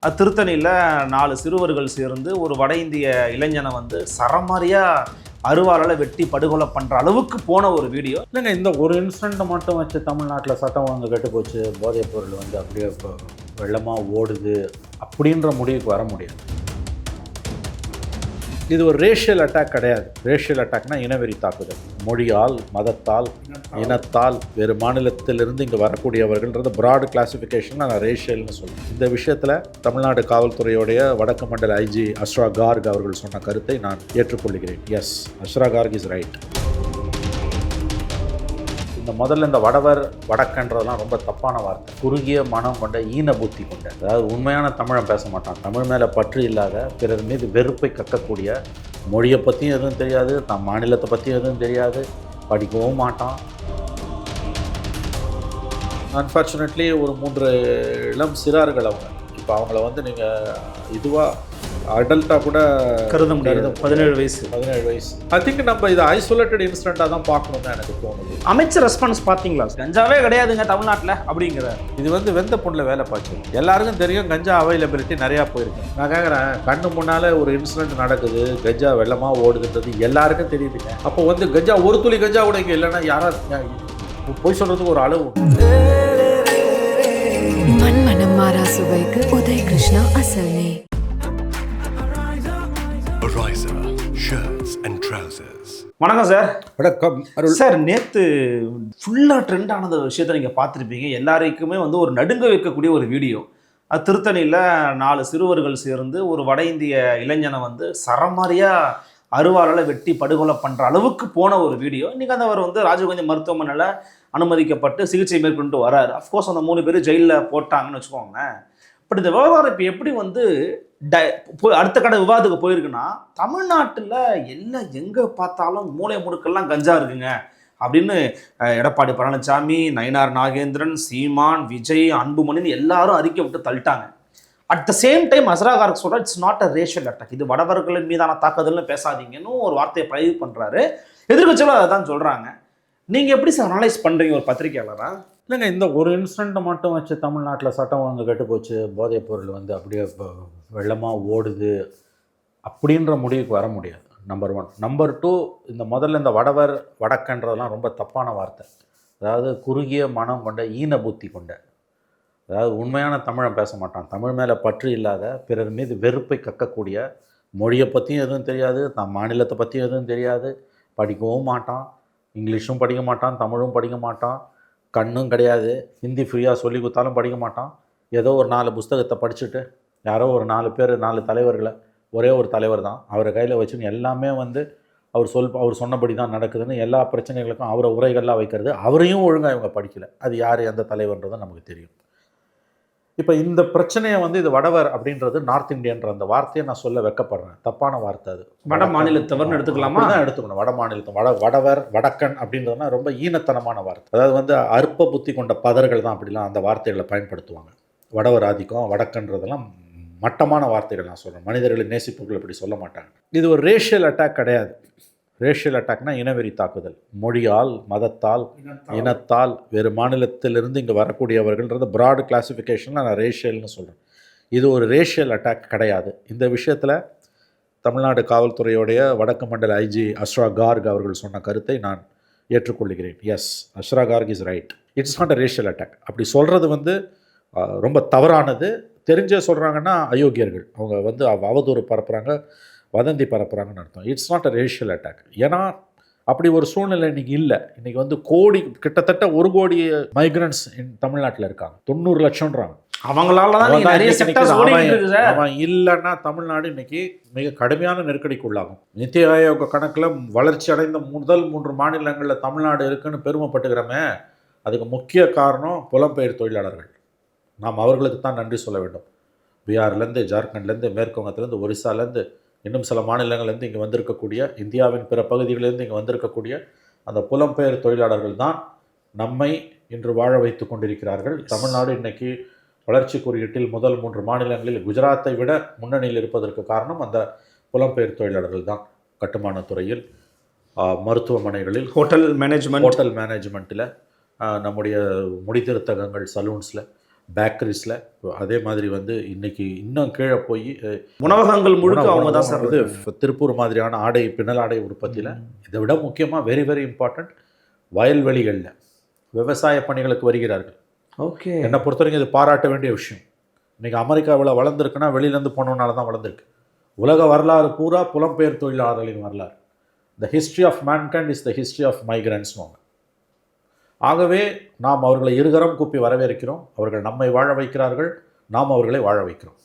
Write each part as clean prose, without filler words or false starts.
திருத்தணியில் 4 சிறுவர்கள் சேர்ந்து ஒரு வட இந்திய இளைஞனை வந்து சரமாரியாக அருவாளால் வெட்டி படுகொலை பண்ணுற அளவுக்கு போன ஒரு வீடியோ. இல்லைங்க, இந்த ஒரு இன்சிடெண்ட்டை மட்டும் வச்சு தமிழ்நாட்டில் சட்டம் ஒழுங்கு கெட்டு போச்சு, போதைப் பொருள் வந்து அப்படியே வெள்ளமாக ஓடுது அப்படின்ற முடிவுக்கு வர முடியாது. இது ஒரு ரேஷியல் அட்டாக் கிடையாது. ரேஷியல் அட்டாக்னா இனவெறி தாக்குதல். மொழியால், மதத்தால், இனத்தால், வேறு மாநிலத்திலிருந்து இங்கே வரக்கூடியவர்கள்ன்றது ப்ராட் கிளாசிஃபிகேஷன் நான் ரேஷியல்னு சொல்லுவேன். இந்த விஷயத்தில் தமிழ்நாடு காவல்துறையுடைய வடக்கு மண்டல ஐஜி அஸ்ரா கார்க் அவர்கள் சொன்ன கருத்தை நான் ஏற்றுக்கொள்கிறேன். Yes, Asra Garg is right. முதல்ல இந்த வடவர் வடக்கன்றதெல்லாம் ரொம்ப தப்பான வார்த்தை. குறுகிய மனம் கொண்ட ஈன புத்தி கொண்ட, அதாவது உண்மையான தமிழன் பேச மாட்டான், தமிழ் மேலே பற்று இல்லாத, பிறர் மீது வெறுப்பை கக்கக்கூடிய, மொழியை பற்றியும் எதுவும் தெரியாது, தம் மாநிலத்தை பற்றியும் எதுவும் தெரியாது, படிக்கவும் மாட்டான். அன்ஃபார்ச்சுனேட்லி ஒரு 3 இளம் சிறார்கள் அவங்க. இப்போ அவங்கள வந்து நீங்கள் இதுவாக அடல்ட்டாக கூட கருத முடியாது. 17 வயசு. ஐ திங்க் நம்ம இதை ஐசோலேட்டட் இன்சிடெண்ட்டாக தான் பார்க்கணும்னு தான் எனக்கு தோணுது. அமைச்சர் ரெஸ்பான்ஸ் பார்த்தீங்களா? கஞ்சாவே கிடையாதுங்க தமிழ்நாட்டில் அப்படிங்கிற. இது வந்து வெந்த பொண்ணில் வேலை பார்த்து எல்லாருக்கும் தெரியும். கஞ்சா அவைலபிலிட்டி நிறையா போயிருக்கு. நான் கேட்குறேன், கண்ணு முன்னால் ஒரு இன்சிடென்ட் நடக்குது, கஞ்சா வெள்ளமாக ஓடுதுன்றது எல்லாருக்கும் தெரியுதுங்க. அப்போ வந்து கஞ்சா ஒரு துளி கஞ்சா கூட இங்கே இல்லைன்னா யாராவது போய் சொல்கிறதுக்கு ஒரு அளவு. மண்மனம் மாறா சுவைக்கு உதய் கிருஷ்ணா அசல் நெய். வணக்கம் சார். வணக்கம் சார். நேற்று ஃபுல்லாக ட்ரெண்ட் ஆனது விஷயத்தை நீங்கள் பார்த்துருப்பீங்க. எல்லாருக்குமே வந்து ஒரு நடுங்க வைக்கக்கூடிய ஒரு வீடியோ. திருத்தணியில் 4 சிறுவர்கள் சேர்ந்து ஒரு வட இந்திய இளைஞனை வந்து சரமாரியாக அருவாளால் வெட்டி படுகொலை பண்ணுற அளவுக்கு போன ஒரு வீடியோ. இன்றைக்கி அவர் வந்து ராஜீவ்காந்தி மருத்துவமனையில் அனுமதிக்கப்பட்டு சிகிச்சை மேற்கொண்டு வராரு. அஃப்கோர்ஸ் அந்த 3 பேர் ஜெயிலில் போட்டாங்கன்னு வச்சுக்கோங்களேன். பட் இந்த விவகாரம் இப்போ எப்படி வந்து அடுத்த கடை விவாதத்துக்கு போயிருக்குன்னா, தமிழ்நாட்டில் எல்லாம் எங்கே பார்த்தாலும் மூளை முடுக்கெல்லாம் கஞ்சா இருக்குங்க அப்படின்னு எடப்பாடி பழனிசாமி, நயினார் நாகேந்திரன், சீமான், விஜய், அன்புமணின்னு எல்லாரும் அறிக்கை விட்டு தள்ளிட்டாங்க. At the same time Asra Garg சொல்கிற it's not a racial attack, இது வடவர்களின் மீதான தாக்குதல்னு பேசாதீங்கன்னு ஒரு வார்த்தையை பதிவு பண்ணுறாரு. எதிர்கட்சிகளும் அதை தான் சொல்கிறாங்க. நீங்கள் எப்படி சார் அனலைஸ் பண்ணுறீங்க ஒரு பத்திரிகையாளரா? இல்லைங்க, இந்த ஒரு இன்சிடெண்ட்டை மட்டும் வச்சு தமிழ்நாட்டில் சட்டம் ஒழுங்கு கெட்டு போச்சு, போதைப் பொருள் வந்து அப்படியே வெள்ளமாக ஓடுது அப்படின்ற முடிவுக்கு வர முடியாது. நம்பர் 1. நம்பர் 2, முதல்ல இந்த வடவர் வடக்கன்றதெல்லாம் ரொம்ப தப்பான வார்த்தை. அதாவது குறுகிய மனம் கொண்ட ஈன புத்தி கொண்ட, அதாவது உண்மையான தமிழன் பேச மாட்டான், தமிழ் மேலே பற்று இல்லாத, பிறர் மீது வெறுப்பை கக்கக்கூடிய, மொழியை பற்றியும் எதுவும் தெரியாது, தம் மாநிலத்தை பற்றியும் எதுவும் தெரியாது, படிக்கவும் மாட்டான், இங்கிலீஷும் படிக்க மாட்டான், தமிழும் படிக்க மாட்டான், கண்ணும் கிடையாது, ஹிந்தி ஃப்ரீயாக சொல்லி கொடுத்தாலும் படிக்க மாட்டான். ஏதோ ஒரு 4 புஸ்தகத்தை படிச்சுட்டு யாரோ ஒரு 4 பேர் 4 தலைவர்களை, ஒரே ஒரு தலைவர் தான் அவரை கையில் வச்சுன்னு எல்லாமே வந்து அவர் சொன்னபடி தான் நடக்குதுன்னு எல்லா பிரச்சனைகளுக்கும் அவரை உரைகள்லாம் வைக்கிறது. அவரையும் ஒழுங்காக இவங்க படிக்கலை. அது யார் எந்த தலைவர்ன்றதும் நமக்கு தெரியும். இப்போ இந்த பிரச்சனையை வந்து இது வடவர் அப்படின்றது நார்த் இந்தியன்ற அந்த வார்த்தையை நான் சொல்ல வெக்கப்படுறேன். தப்பான வார்த்தை. அது வட மாநிலத்தவர்னு எடுத்துக்கலாமா? தான் எடுத்துக்கணும். வட மாநிலத்தம் வடவர் வடக்கன் அப்படின்றதுனா ரொம்ப ஈனத்தனமான வார்த்தை. அதாவது வந்து அற்ப புத்தி கொண்ட பதர்கள் தான் அப்படிலாம் அந்த வார்த்தைகளை பயன்படுத்துவாங்க. வடவர் ஆதிக்கம், வடக்கன்றதெல்லாம் மட்டமான வார்த்தைகள் நான் சொல்கிறேன். மனிதர்களை நேசிப்புகள் இப்படி சொல்ல மாட்டாங்க. இது ஒரு ரேஷியல் அட்டாக் கிடையாது. ரேஷியல் அட்டாக்னா இனவெறி தாக்குதல். மொழியால், மதத்தால், இனத்தால், வேறு மாநிலத்திலிருந்து இங்கே வரக்கூடியவர்கள்ன்றது ப்ராட் கிளாசிஃபிகேஷன் நான் ரேஷியல்னு சொல்கிறேன். இது ஒரு ரேஷியல் அட்டாக் கிடையாது. இந்த விஷயத்தில் தமிழ்நாடு காவல்துறையுடைய வடக்கு மண்டல ஐஜி அஸ்ரா கார்க் அவர்கள் சொன்ன கருத்தை நான் ஏற்றுக்கொள்கிறேன். Yes, Asra Garg is right. It's not a racial attack. அப்படி சொல்கிறது வந்து ரொம்ப தவறானது. தெரிஞ்சே சொல்கிறாங்கன்னா அயோக்கியர்கள். அவங்க வந்து அவதூறு பரப்புகிறாங்க, வதந்தி பரப்புகிறாங்கன்னு அர்த்தம். It's not a racial attack. ஏன்னா அப்படி ஒரு சூழ்நிலை இன்றைக்கி இல்லை. இன்றைக்கி வந்து கிட்டத்தட்ட 1 கோடி மைக்ரண்ட்ஸ் தமிழ்நாட்டில் இருக்காங்க. 90 லட்சம்ன்றாங்க. அவங்களால தான் நிறைய செக்டர்ஸ் ஓடிட்டு சார். அவன் இல்லைன்னா தமிழ்நாடு இன்றைக்கி மிக கடுமையான நெருக்கடிக்கு உள்ளாகும். நித்தி ஆயோக கணக்கில் வளர்ச்சி அடைந்த முதல் 3 மாநிலங்களில் தமிழ்நாடு இருக்குன்னு பெருமைப்பட்டுக்கிறோமே, அதுக்கு முக்கிய காரணம் புலம்பெயர் தொழிலாளர்கள். நாம் அவர்களுக்கு தான் நன்றி சொல்ல வேண்டும். பீகார்லேருந்து, ஜார்க்கண்ட்லேருந்து, மேற்குவங்கத்துலேருந்து, ஒரிசாலேருந்து, இன்னும் சில மாநிலங்கள்லேருந்து இங்கே வந்திருக்கக்கூடிய, இந்தியாவின் பிற பகுதிகளிலிருந்து இங்கே வந்திருக்கக்கூடிய அந்த புலம்பெயர் தொழிலாளர்கள் தான் நம்மை இன்று வாழ வைத்து கொண்டிருக்கிறார்கள். தமிழ்நாடு இன்றைக்கி வளர்ச்சி குறியீட்டில் முதல் 3 மாநிலங்களில் குஜராத்தை விட முன்னணியில் இருப்பதற்கு காரணம் அந்த புலம்பெயர் தொழிலாளர்கள் தான். கட்டுமான துறையில், மருத்துவமனைகளில், ஹோட்டல் மேனேஜ்மெண்ட்டில், நம்முடைய முடித்திருத்தகங்கள், சலூன்ஸில், பேக்கரிஸில். அதே மாதிரி வந்து இன்னைக்கு இன்னும் கீழே போய் உணவகங்கள் முழுக்க அவங்க தான் சார் வந்து திருப்பூர் மாதிரியான ஆடை பின்னல் ஆடை உற்பத்தியில். இதை விட முக்கியமாக வெரி வெரி இம்பார்ட்டண்ட், வயல்வெளிகளில் விவசாய பணிகளுக்கு வருகிறார்கள். ஓகே, என்னை பொறுத்த வரைக்கும் இது பாராட்ட வேண்டிய விஷயம். இன்றைக்கி அமெரிக்காவில் வளர்ந்துருக்குன்னா வெளியிலேருந்து போனதுனால தான் வளர்ந்துருக்கு. உலக வரலாறு பூரா புலம்பெயர் தொழிலாளர்களின் வரலாறு. The history of mankind is the history of மைக்ரன்ஸ்னுவாங்க. ஆகவே நாம் அவர்களை இருகரம் கூப்பி வரவேற்கிறோம். அவர்கள் நம்மை வாழ வைக்கிறார்கள், நாம் அவர்களை வாழ வைக்கிறோம்.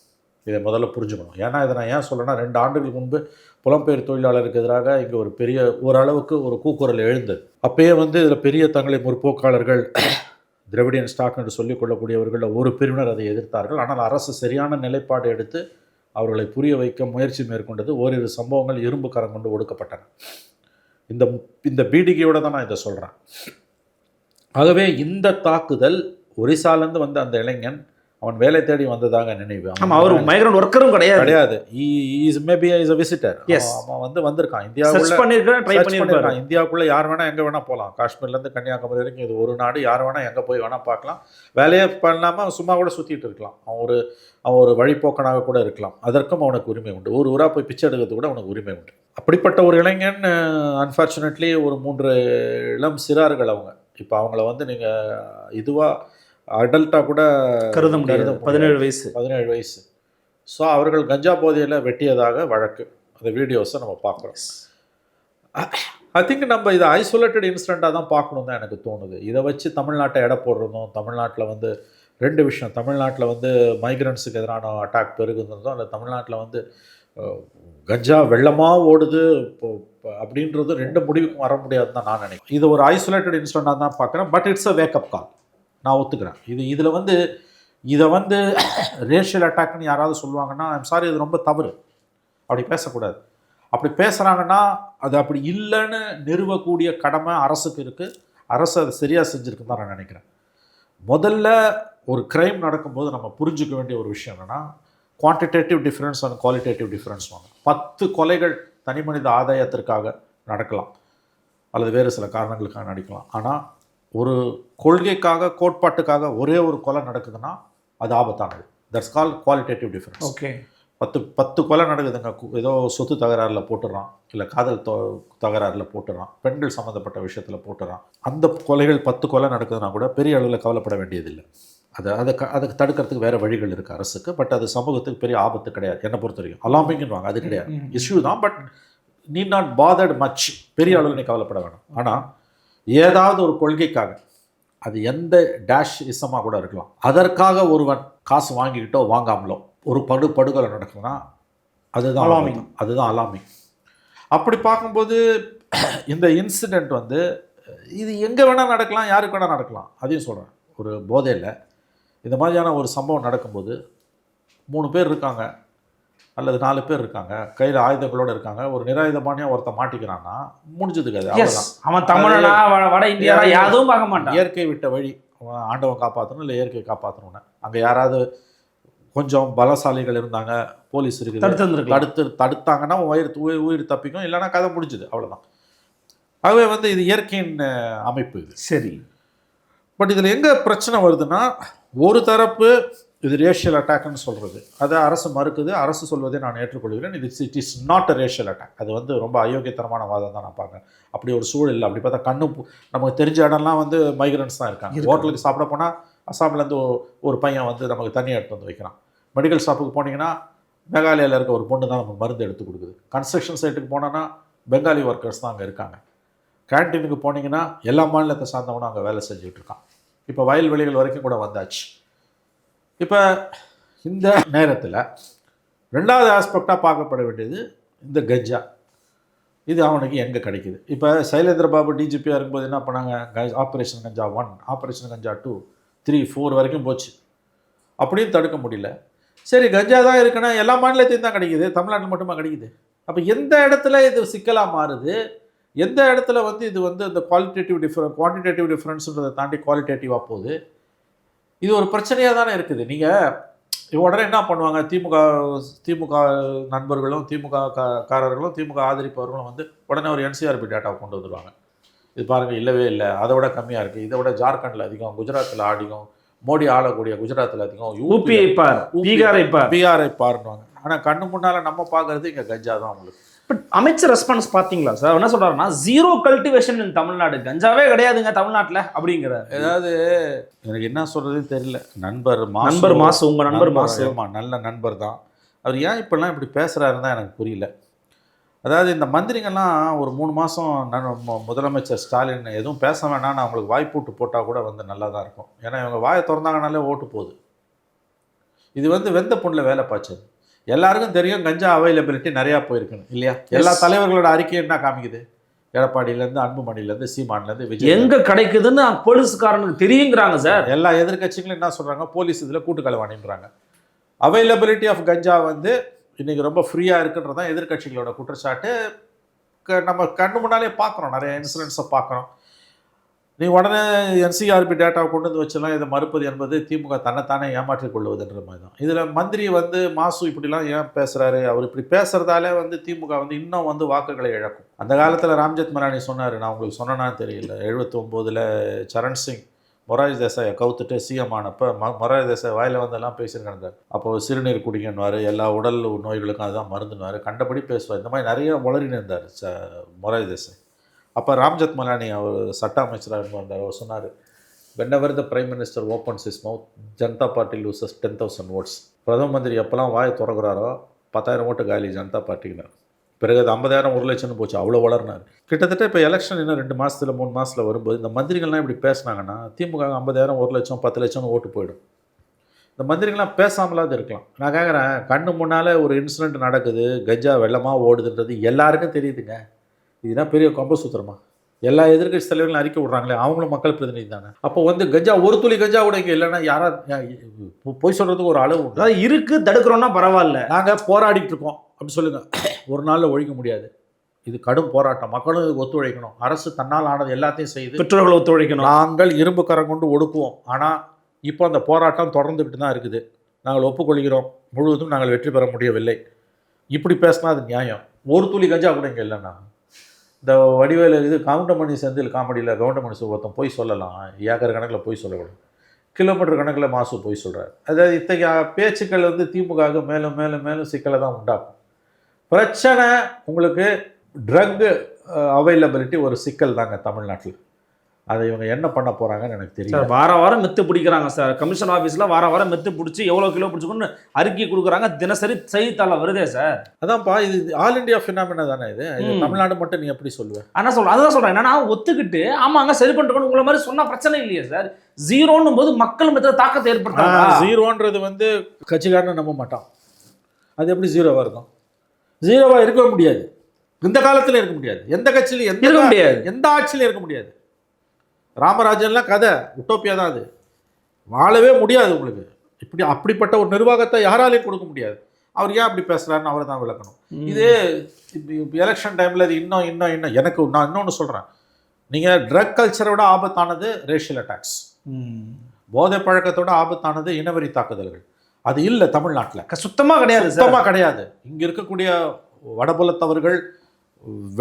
இதை முதல்ல புரிஞ்சுக்கணும். ஏன்னா இதை நான் ஏன் சொல்கிறேன்னா, 2 ஆண்டுகளுக்கு முன்பு புலம்பெயர் தொழிலாளருக்கு எதிராக இங்கே ஒரு பெரிய ஓரளவுக்கு ஒரு கூக்குரல் எழுந்தது. அப்பயே வந்து இதில் பெரிய தங்களை முற்போக்காளர்கள் திராவிடியன் ஸ்டாக் என்று சொல்லிக் கொள்ளக்கூடியவர்களில் ஒரு பிரிவினர் அதை எதிர்த்தார்கள். ஆனால் அரசு சரியான நிலைப்பாடு எடுத்து அவர்களை புரிய வைக்க முயற்சி மேற்கொண்டது. ஓரிரு சம்பவங்கள் இரும்பு கரம் கொண்டு ஒடுக்கப்பட்டன. இந்த பீடிகையோடு தான் நான் இதை சொல்கிறேன். ஆகவே இந்த தாக்குதல் ஒரிசாலேருந்து வந்த அந்த இளைஞன் அவன் வேலை தேடி வந்ததாக நினைவு. அவர் மைக்ரண்ட் ஒர்க்கரும் கிடையாது. Maybe is a visitor. அவன் வந்து வந்திருக்கான் இந்தியாவுக்குள்ள. இந்தியாவுக்குள்ளே யார் வேணால் எங்கே வேணால் போகலாம். காஷ்மீர்லேருந்து கன்னியாகுமரி வரைக்கும் இது ஒரு நாடு. யார் வேணால் எங்கே போய் வேணால் பார்க்கலாம். வேலையே பண்ணாமல் சும்மா கூட சுற்றிட்டு இருக்கலாம். அவன் ஒரு வழிபோக்கனாக கூட இருக்கலாம். அதற்கும் அவனுக்கு உரிமை உண்டு. ஒரு ஊராக போய் பிச்சை எடுக்கிறது கூட அவனுக்கு உரிமை உண்டு. அப்படிப்பட்ட ஒரு இளைஞன் அன்ஃபார்ச்சுனேட்லி ஒரு 3 இளம் சிறார்கள் அவங்க. இப்போ அவங்கள வந்து நீங்கள் இதுவாக அடல்ட்டாக கூட கருத முடியாது. 17 வயசு. ஸோ அவர்கள் கஞ்சா போதையில் வெட்டியதாக வழக்கு. அந்த வீடியோஸை நம்ம பார்க்குறோம். ஐ திங்க் நம்ம இதை ஐசோலேட்டட் இன்சிடெண்ட்டாக தான் பார்க்கணும் தான் எனக்கு தோணுது. இதை வச்சு தமிழ்நாட்டை எடை போடுறதும், தமிழ்நாட்டில் வந்து 2 விஷயம். தமிழ்நாட்டில் வந்து மைக்ரன்ஸுக்கு எதிரான அட்டாக் பெருகுன்றதும், இல்லை தமிழ்நாட்டில் வந்து கஞ்சா வெள்ளமாக ஓடுது அப்படின்றது 2 முடிவுக்கும் வர முடியாதுன்னு தான் நான் நினைக்கிறேன். இது ஒரு ஐசோலேட்டட் இன்சிடெண்ட்டாக தான் பார்க்குறேன். பட் இட்ஸ் அ வேக்கப் கால். நான் ஒத்துக்கிறேன். இதில் வந்து இதை வந்து ரேஷியல் அட்டாக்னு யாராவது சொல்லுவாங்கன்னா, ஐம் சாரி, இது ரொம்ப தவறு. அப்படி பேசக்கூடாது. அப்படி பேசுகிறாங்கன்னா அது அப்படி இல்லைன்னு நிறுவக்கூடிய கடமை அரசுக்கு இருக்குது. அரசு அதை சரியாக செஞ்சுருக்குன்னு தான் நான் நினைக்கிறேன். முதல்ல ஒரு க்ரைம் நடக்கும்போது நம்ம புரிஞ்சுக்க வேண்டிய ஒரு விஷயம் என்னென்னா, quantitative difference and qualitative difference வாங்க. 10 கொலைகள் தனி மனித ஆதாயத்திற்காக நடக்கலாம், அல்லது வேறு சில காரணங்களுக்காக நடக்கலாம். ஆனால் ஒரு கொள்கைக்காக, கோட்பாட்டுக்காக ஒரே ஒரு கொலை நடக்குதுன்னா அது ஆபத்தானது. That's call qualitative difference. Okay, 10 கொலை நடக்குதுங்க. ஏதோ சொத்து தகராறில் போட்டுடுறான், இல்லை காதல் தகராறில் போட்டுடுறான், பெண்கள் சம்மந்தப்பட்ட விஷயத்தில் போட்டுடுறான். அந்த கொலைகள் 10 கொலை நடக்குதுன்னா கூட பெரிய அளவில் கவலைப்பட வேண்டியதில்லை. அதுக்கு தடுக்கிறதுக்கு வேறு வழிகள் இருக்குது அரசுக்கு. பட் அது சமூகத்துக்கு பெரிய ஆபத்து கிடையாது என்னை பொறுத்த வரைக்கும். அலாமிங்னுவாங்க, அது கிடையாது. இஷ்யூ தான், but need not bothered much. பெரிய அளவில் நீ கவலைப்பட வேணும். ஆனால் ஏதாவது ஒரு கொள்கைக்காக, அது எந்த டேஷ் இசமாக கூட இருக்கலாம், அதற்காக ஒருவன் காசு வாங்கிக்கிட்டோ வாங்காமலோ ஒரு படுகொலை நடக்குதுன்னா அதுதான் அலாமிங். அப்படி பார்க்கும்போது இந்த இன்சிடெண்ட் வந்து இது எங்கே வேணால் நடக்கலாம், யாருக்கு வேணால் நடக்கலாம். அதையும் சொல்கிறேன். ஒரு போதையில் இந்த மாதிரியான ஒரு சம்பவம் நடக்கும்போது 3 பேர் இருக்காங்க அல்லது 4 பேர் இருக்காங்க, கையில் ஆயுதங்களோடு இருக்காங்க. ஒரு நிராயுதபாணியாக ஒருத்தன் மாட்டிக்கிறான்னா முடிஞ்சதுக்கு அது அவ்வளோதான். அவன் தமிழனா வட இந்தியா யாரும் பார்க்க மாட்டான். இயற்கை விட்ட வழி, ஆண்டவன் காப்பாற்றணும் இல்லை இயற்கை காப்பாற்றணும்னு. அங்கே யாராவது கொஞ்சம் பலசாலிகள் இருந்தாங்க, போலீஸ் இருக்குது, தடுத்தாங்கன்னா உயிர் தப்பிக்கும், இல்லைன்னா கதை முடிஞ்சுது, அவ்வளோதான். ஆகவே வந்து இது இயற்கையின் அமைப்பு இது. சரி, பட் இதில் எங்கே பிரச்சனை வருதுன்னா, ஒரு தரப்பு இது ரேஷியல் அட்டாக்னு சொல்கிறது, அதை அரசு மறுக்குது. அரசு சொல்வதை நான் ஏற்றுக்கொள்கிறேன். It is not a racial attack. அது வந்து ரொம்ப அயோக்கியத்தனமான வாதம் தான் நான் பார்க்குறேன். அப்படி ஒரு சூழல் இல்லை. அப்படி பார்த்தா நமக்கு தெரிஞ்ச இடம்லாம் வந்து மைக்ரன்ஸ் தான் இருக்காங்க. ஹோட்டலுக்கு சாப்பிட போனால் அசாம்லேருந்து ஒரு பையன் வந்து நமக்கு தண்ணி எடுத்து வந்து வைக்கிறான். மெடிக்கல் ஷாப்புக்கு போனீங்கன்னா மேகாலயாவில் இருக்க ஒரு பொண்ணு தான் நமக்கு மருந்து எடுத்து கொடுக்குது. கன்ஸ்ட்ரக்ஷன் சைட்டுக்கு போனோன்னா பெங்காலி ஒர்க்கர்ஸ் தான் அங்கே இருக்காங்க. கேன்டீனுக்கு போனீங்கன்னா எல்லா மாநிலத்தை சார்ந்தவனும் அங்கே வேலை செஞ்சுக்கிட்டு இருக்கான். இப்போ வயல்வெளிகள் வரைக்கும் கூட வந்தாச்சு. இப்போ இந்த நேரத்தில் 2வது ஆஸ்பெக்டாக பார்க்கப்பட வேண்டியது இந்த கஞ்சா. இது அவனுக்கு எங்கே கிடைக்குது? இப்போ சைலேந்திர பாபு டிஜிபியாக இருக்கும்போது என்ன பண்ணாங்க? ஆப்ரேஷன் கஞ்சா 1, ஆப்ரேஷன் கஞ்சா 2, 3, 4 வரைக்கும் போச்சு. அப்படியும் தடுக்க முடியல. சரி, கஞ்சா தான் இருக்குன்னா எல்லா மாநிலத்தையும் தான் கிடைக்குது, தமிழ்நாட்டில் மட்டுமா கிடைக்குது? அப்போ எந்த இடத்துல இது சிக்கலாக மாறுது, எந்த இடத்துல வந்து இது வந்து இந்த குவான்டிடேட்டிவ் டிஃப்ரென்ஸுன்றதை தாண்டி குவாலிட்டேட்டிவாக போகுது? இது ஒரு பிரச்சனையாக தானே இருக்குது. நீங்கள் உடனே என்ன பண்ணுவாங்க? திமுக நண்பர்களும் காரர்களும் திமுக ஆதரிப்பவர்களும் வந்து உடனே ஒரு NCRB டேட்டாவை கொண்டு வந்துடுவாங்க. இது பாருங்கள், இல்லவே இல்லை, அதை விட கம்மியாக இருக்குது, இதை விட ஜார்க்கண்டில் அதிகம், குஜராத்தில் அதிகம், மோடி ஆளக்கூடிய குஜராத்தில் அதிகம், ஊபியை பார், பீகாரை பார், பீகாரை பாருன்னுவாங்க. ஆனால் கண்ணு முன்னால் நம்ம பார்க்கறது இங்கே கஞ்சா தான் உங்களுக்கு. பட் அமைச்சர் ரெஸ்பான்ஸ் பார்த்தீங்களா சார்? என்ன சொல்றாருன்னா ஜீரோ கல்டிவேஷன் இன் தமிழ்நாடு, கஞ்சாவே கிடையாதுங்க தமிழ்நாட்டில் அப்படிங்கிற. ஏதாவது எனக்கு என்ன சொல்றதுன்னு தெரியல. நண்பர் மாசு, உங்க நண்பர் மாசு, நல்ல நண்பர் தான் அவர். ஏன் இப்பெல்லாம் இப்படி பேசுறாருன்னு தான் எனக்கு புரியல. அதாவது இந்த மந்திரிங்கள்லாம் ஒரு 3 மாதம் முதலமைச்சர் ஸ்டாலின் எதுவும் பேச வேணாம், நான் அவங்களுக்கு வாய்ப்பூட்டு போட்டால் கூட வந்து நல்லா தான் இருக்கும். ஏன்னா இவங்க வாயை திறந்தாங்கனாலே ஓட்டு போகுது. இது வந்து வெந்த புண்ணில் வேலை பாய்ச்சது. எல்லாருக்கும் தெரியும் கஞ்சா அவைலபிலிட்டி நிறையா போயிருக்குன்னு இல்லையா? எல்லா தலைவர்களோட அறிக்கை என்ன காமிக்குது? எடப்பாடியிலேருந்து, அன்புமணிலேருந்து, சீமான்லேருந்து, விஜய் எங்கே கிடைக்குதுன்னு போலீஸ்காரனுக்கு தெரியுங்கிறாங்க சார். எல்லா எதிர்கட்சிகளும் என்ன சொல்கிறாங்க? போலீஸ் இதில் கூட்டுக்கலவாணின்றாங்க. அவைலபிலிட்டி ஆஃப் கஞ்சா வந்து இன்றைக்கி ரொம்ப ஃப்ரீயாக இருக்குன்றதான் எதிர்கட்சிகளோட குற்றச்சாட்டு. நம்ம கண்ணு முன்னாலே பார்க்குறோம், நிறைய இன்சிடென்ட்ஸை பார்க்குறோம். நீ உடனே என்சிஆர்பி டேட்டாவை கொண்டு வந்து வச்சலாம் இதை மறுப்பது என்பது திமுக தன்னைத்தானே ஏமாற்றிக் கொள்வதுன்ற மாதிரி தான். இதில் மந்திரி வந்து மாசு இப்படிலாம் ஏன் பேசுகிறாரு? அவர் இப்படி பேசுகிறதாலே வந்து திமுக வந்து இன்னும் வந்து வாக்குகளை இழக்கும். அந்த காலத்தில் ராம்ஜெத் மலானி சொன்னார், நான் உங்களுக்கு சொன்னேன்னு தெரியல, 79 சரண் சிங் மொராஜி தேசாயை கவுத்துட்டு சிஎம் ஆனப்போ மொராஜி தேசாய் வாயில் வந்தெல்லாம் பேசியிருக்காங்க. அப்போது சிறுநீர் குடிக்கணுவார், எல்லா உடல் நோய்களுக்கும் அதுதான் மருந்துனுவார், கண்டபடி பேசுவார். இந்த மாதிரி நிறைய உளறின்னு இருந்தார் மொராஜி தேசாய். அப்போ ராம்ஜெத் மலானி அவர் சட்ட அமைச்சராக வந்தார். அவர் சொன்னார், whenever the prime minister opens his mouth, Janata party loses 10,000 votes. பிரதம மந்திரி எப்போல்லாம் வாயை திறக்கிறாரோ 10,000 ஓட்டு காலி ஜனதா பார்ட்டிக்குனார். பிறகு அது 50,000 1 லட்சம்னு போச்சு, அவ்வளோ வளர்னார். கிட்டத்தட்ட இப்போ எலெக்ஷன் இன்னும் 2 மாதத்தில் 3 மாதத்தில் வரும்போது இந்த மந்திரிகள்லாம் இப்படி பேசினாங்கன்னா திமுக 50,000 1 லட்சம் 10 லட்சம்னு ஓட்டு போயிடும். இந்த மந்திரிகள்லாம் பேசாமலாவது இருக்கலாம். நான் கேட்குறேன், கண்ணு முன்னால் ஒரு இன்சிடென்ட் நடக்குது, கஞ்சா வெள்ளமாக ஓடுதுன்றது எல்லாருக்கும் தெரியுதுங்க. இதுதான் பெரிய கொம்ப சூத்திரமா? எல்லா எதிர்கட்சி தலைவர்களும் அறிக்கை விட்றாங்களே, அவங்களும் மக்கள் பிரதிநிதி தானே. அப்போ வந்து கஞ்சா ஒரு துளி கஞ்சா கூட இங்கே இல்லைன்னா யாரா போய் சொல்கிறதுக்கு ஒரு அளவு உண்டு. அதாவது இருக்குது, தடுக்கிறோன்னா பரவாயில்ல, நாங்கள் போராடிட்டு இருக்கோம் அப்படின்னு சொல்லுங்கள். ஒரு நாளில் ஒழிக்க முடியாது. இது கடும் போராட்டம், மக்களும் இதுக்கு ஒத்துழைக்கணும். அரசு தன்னால் ஆனது எல்லாத்தையும் செய்து, பெற்றோர்கள் ஒத்துழைக்கணும். நாங்கள் இரும்பு கரம் கொண்டு ஒடுக்குவோம். ஆனால் இப்போ அந்த போராட்டம் தொடர்ந்துக்கிட்டு தான் இருக்குது. நாங்கள் ஒப்புக்கொள்கிறோம், முழுவதும் நாங்கள் வெற்றி பெற முடியவில்லை. இப்படி பேசினா அது நியாயம்? ஒரு துளி கஞ்சா கூட இங்கே இல்லைன்னா. இந்த வடிவேலு இது கவுண்டமணி செந்தில் காமெடியில் கவுண்டமணி ஒருத்தன் போய் சொல்லலாம், ஏக்கர் கணக்கில் போய் சொல்லக்கூடாது, கிலோமீட்டர் கணக்கில் மாசு போய் சொல்கிறார். அதாவது இத்தகைய பேச்சுக்கள் வந்து திமுக மேலும் மேலும் மேலும் சிக்கலை தான் உண்டாக்கும். பிரச்சனை உங்களுக்கு ட்ரக்கு அவைலபிலிட்டி ஒரு சிக்கல் தாங்க தமிழ்நாட்டில். அதை இவங்க என்ன பண்ண போகிறாங்கன்னு எனக்கு தெரியும். வாரம் மெத்து பிடிக்கிறாங்க சார். கமிஷன் ஆஃபீஸில் வாரம் மெத்து பிடிச்சி எவ்வளோ கிலோ பிடிச்சிக்கணும்னு அறிக்கை கொடுக்குறாங்க. தினசரி செய்தித்தாளில் வருதே சார். அதான்ப்பா, இது ஆல் இண்டியா ஃபினாமினா தானே இது. தமிழ்நாடு மட்டும் நீ எப்படி சொல்லுவேன்? ஆனால் அதுதான் சொல்கிறேன். என்னன்னா ஒத்துக்கிட்டு ஆமாங்க சரி பண்ணிருக்கணும் உங்களை மாதிரி சொன்னால் பிரச்சனை இல்லையே சார். ஜீரோன்னும் போது மக்கள் மத்திய தாக்கத்தை ஏற்படுத்தாங்க. ஜீரோன்றது வந்து கட்சிக்காரன்னு நம்ப மாட்டான். அது எப்படி ஜீரோவாக இருக்கும்? ஜீரோவாக இருக்க முடியாது. இந்த காலத்தில் இருக்க முடியாது. எந்த கட்சியிலும் இருக்க முடியாது. எந்த ஆட்சியிலும் இருக்க முடியாது. ராமராஜன்லாம் கதை உட்டோப்பியா தான். அது வாழவே முடியாது உங்களுக்கு. இப்படி அப்படிப்பட்ட ஒரு நிர்வாகத்தை யாராலையும் கொடுக்க முடியாது. அவர் ஏன் அப்படி பேசுகிறாருன்னு அவரை தான் விளக்கணும். இது எலெக்ஷன் டைமில் இது இன்னும் எனக்கு நான் இன்னொன்று சொல்கிறேன். நீங்கள் ட்ரக் கல்ச்சரோட ஆபத்தானது ரேஷியல் அட்டாக்ஸ், போதை பழக்கத்தோட ஆபத்தானது இனவெறி தாக்குதல்கள். அது இல்லை தமிழ்நாட்டில், சுத்தமாக கிடையாது. சுத்தமாக கிடையாது. இங்கே இருக்கக்கூடிய வடபுலத்தவர்கள்,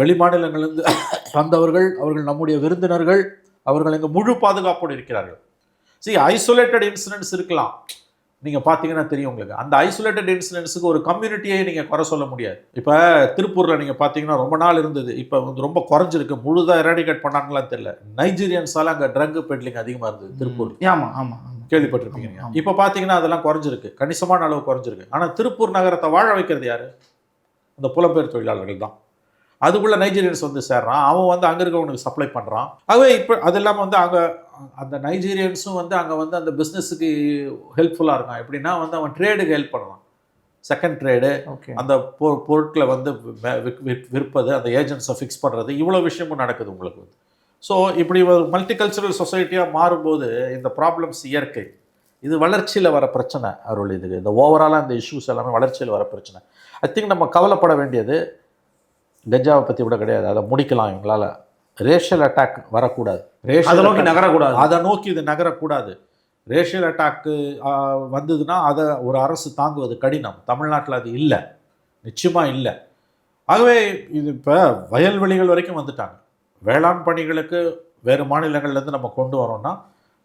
வெளி மாநிலங்களிலிருந்து வந்தவர்கள், அவர்கள் நம்முடைய விருந்தினர்கள், அவர்கள் இங்கே முழு பாதுகாப்போடு இருக்கிறார்கள். ஐசோலேட்டட் இன்சிடென்ட்ஸ் இருக்கலாம், நீங்கள் பார்த்தீங்கன்னா தெரியும் உங்களுக்கு. அந்த ஐசோலேட்டட் இன்சிடென்ட்ஸுக்கு ஒரு கம்யூனிட்டியை நீங்கள் குறை சொல்ல முடியாது. இப்போ திருப்பூரில் நீங்கள் பார்த்தீங்கன்னா ரொம்ப நாள் இருந்தது, இப்போ வந்து ரொம்ப குறைஞ்சிருக்கு. முழுதாக எராடிகேட் பண்ணாங்களான்னு தெரியல. நைஜீரியன்ஸால் அங்கே ட்ரக் பெட்லிங் அதிகமாக இருந்தது திருப்பூர். ஆமாம் ஆமாம் கேள்விப்பட்டிருப்பீங்க. இப்போ பார்த்தீங்கன்னா அதெல்லாம் குறைஞ்சிருக்கு, கணிசமான அளவு குறைஞ்சிருக்கு. ஆனால் திருப்பூர் நகரத்தை வாழ வைக்கிறது யார்? அந்த புலம்பெயர் தொழிலாளர்கள் தான். அதுக்குள்ளே நைஜீரியன்ஸ் வந்து சேர்றான், அவன் வந்து அங்கே இருக்கவனுக்கு சப்ளை பண்ணுறான். ஆகவே இப்போ அது இல்லாமல் வந்து அங்கே அந்த நைஜீரியன்ஸும் வந்து அங்கே வந்து அந்த பிஸ்னஸுக்கு ஹெல்ப்ஃபுல்லாக இருக்கான். எப்படின்னா வந்து அவன் ட்ரேடுக்கு ஹெல்ப் பண்ணுறான், செகண்ட் ட்ரேடு, அந்த பொருட்களை வந்து விற்பது, அந்த ஏஜென்ட்ஸை ஃபிக்ஸ் பண்ணுறது, இவ்வளோ விஷயமும் நடக்குது உங்களுக்கு வந்து. ஸோ இப்படி ஒரு மல்டிகல்ச்சரல் சொசைட்டியாக மாறும்போது இந்த ப்ராப்ளம்ஸ் இயற்கை. இது வளர்ச்சியில் வர பிரச்சனை அருள். இதுக்கு இந்த ஓவராலாக இந்த இஷ்யூஸ் எல்லாமே வளர்ச்சியில் வர பிரச்சனை. ஐ திங்க் நம்ம கவலைப்பட வேண்டியது கஞ்சாவை பற்றி கூட கிடையாது. அதை முடிக்கலாம் இவங்களால். ரேஷியல் அட்டாக் வரக்கூடாது, அதை நோக்கி நகரக்கூடாது, அதை நோக்கி இது நகரக்கூடாது. ரேஷியல் அட்டாக்கு வந்ததுன்னா அதை ஒரு அரசு தாங்குவது கடினம். தமிழ்நாட்டில் அது இல்லை, நிச்சயமாக இல்லை. ஆகவே இது இப்போ வயல்வெளிகள் வரைக்கும் வந்துட்டாங்க. வேளாண் பணிகளுக்கு வேறு மாநிலங்கள்லேருந்து நம்ம கொண்டு வரோம்னா